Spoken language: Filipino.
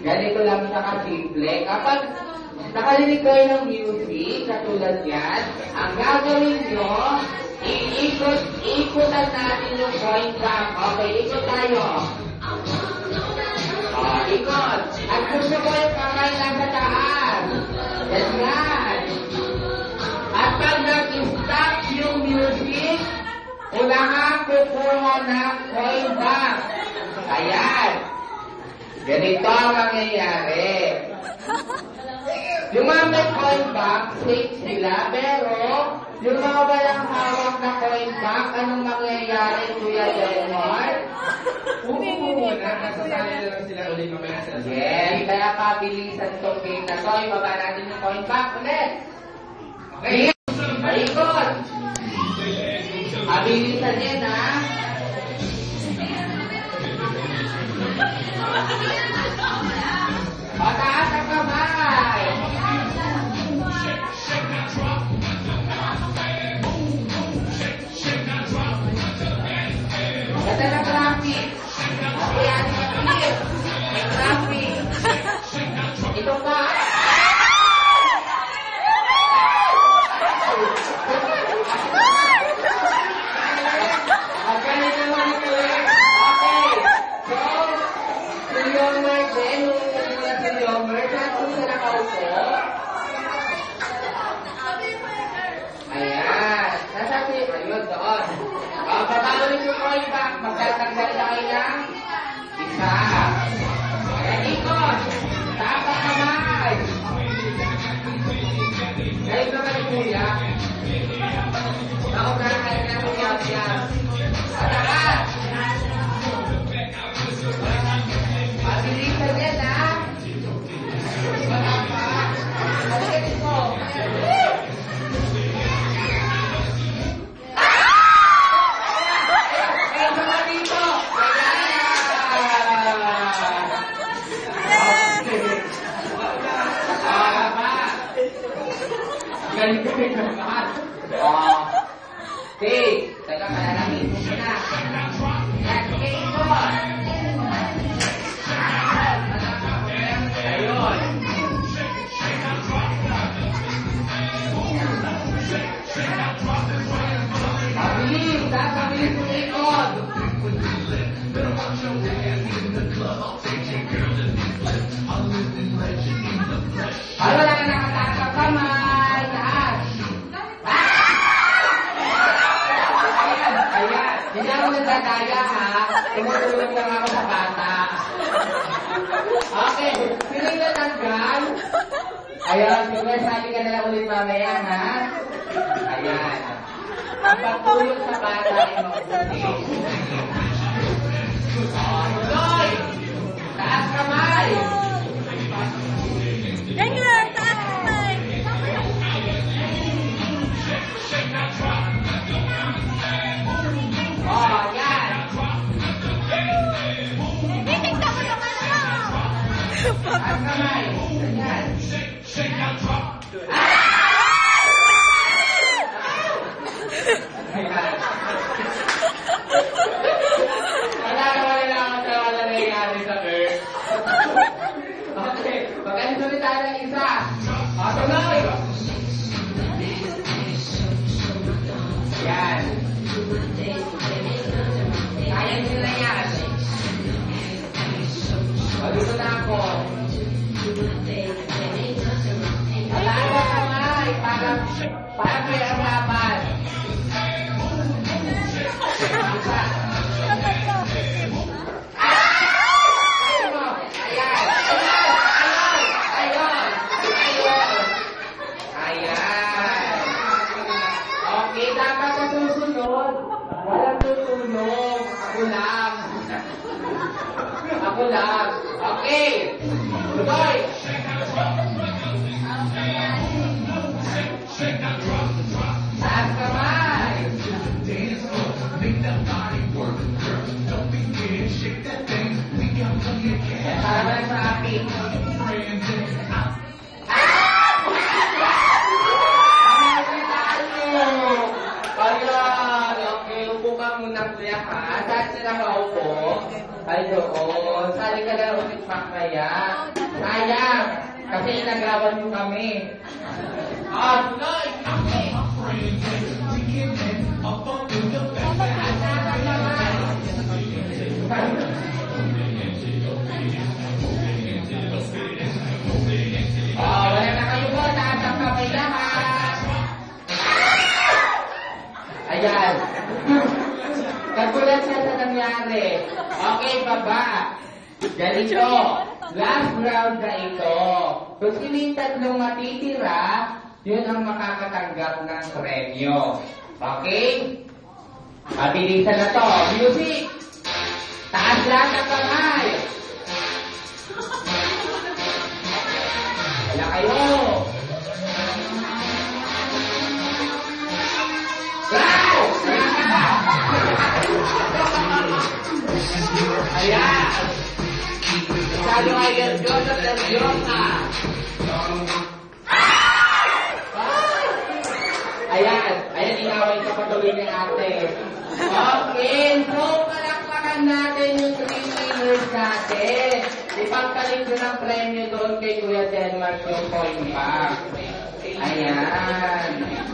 Ganito lang siya kasimple. Kapag nakarinig kayo ng music, katulad yan, ang gagawin nyo, ikutan natin yung coin back. Okay, ikot tayo. Ikot. At gusto ko yung kamay nasa taas. Yan. At pag nag-stop yung music, ulangan kukuha ng coin back. Ayan. Ganito ang mangyayari. Yung mga may coin back, safe sila, pero yung mga walang hawak na coin back, anong mangyayari, Kuya Delmar? Nasasali na lang sila ulit mamaya sa Yes, kaya pabilisan itong game na to. Ibaba natin yung coin back ulit. Okay? Malikot. Pabilisan din, ha? Pataas ang kamay. Ganda na traffic. Ayan, traffic. May traffic. Ito pa. Ganito naman ito eh. Okay. So, si Yomer din, si Yomer, saan po siya nakaupo? Ayan. Nasa si, ayun, doon. Babawin yung coin back. Magtatanggal na kayo ng isa. Ayan, ikot. Tapak kamay. Ngayon naman yung kuya. Naunahan kayo na yung yab-yab. Pataas. Pabilisan yan, ha? Palitin mo. Okay, teka, malalangin mo na. Yan, okay, ikot. Ayun. Pabilis, ha? Pabilis mo ikot. Ano lang ang nakataas ang kamay? Taas. Ayan. Hindi ako nagdadaya, ha? Tumutulong lang ako sa bata. Okay. Sino yung natanggal? Ayan. Sige, sabi ka na lang ulit mamaya, ha? Ayan. Ang pagtulong sa bata ay mabuti. Tuloy! Taas kamay! Ganyan, taas kamay! Oh, yan! Titignan ko naman ako! Taas kamay! Ganyan! Wala ako sa wala nangyayari sa Earth. Okay, maganda ulit tayo ng isa. O, tuloy! Yan. Kaya nyo na yan. O, dito na ako. Taas na kamay. Parang may arapan. Isa. Okay, dapat sa susunod, walang tutulong. Ako lang. Okay. Tuloy. Taas kamay. Para ba sa akin? Ayan, okay, upo ka muna kuya ha. Saan sila maupo? Ay doon. Saan balik ka na ulit makaya. Sayang, kasi inagawan mo kami. Tuloy! Kami! Wala na kayo po, taas ang kamay lahat. Ayan. Kagulat siya sa nangyari. Okay, baba. Ganito. Last round na ito. Kung sino yung tatlong matitira, yun ang makakatanggap ng premyo. Okay? Mabilisan na to. Music! Taas lang ang kamay. Wala kayo. Ayan! Masyado nga nervyos at nervyosa. Ayan! Ayan, inaway sa patuloy ni ate. Okay, so palakpakan natin yung 3 winners natin. Ipagpalit ko ng premyo doon kay Kuya Denmark yung coin pack. Ayan!